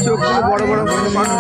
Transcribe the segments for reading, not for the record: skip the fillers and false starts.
চোখগুলো বড় বড় করে বন্ধ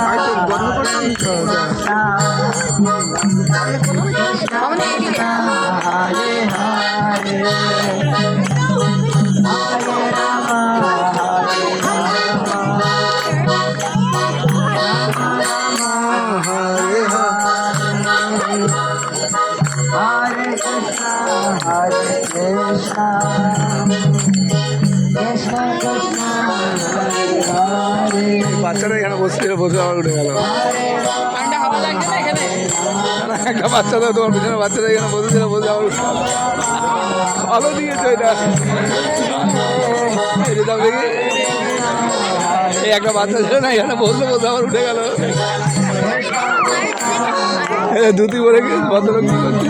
বাচ্চারা এখানে বসছিল, বসে আবার উঠে গেল। একটা বাচ্চা তো তোমার পিছনে বাচ্চারা এখানে বসেছিল, বসে আবার উঠে গেল। ভালো দিয়েছো এটা, দেখি এই একটা বাচ্চা ছিল না, এখানে বসে বসে আবার উঠে গেল। ধুতি পরে গিয়ে ভদ্রলোক কি করছে?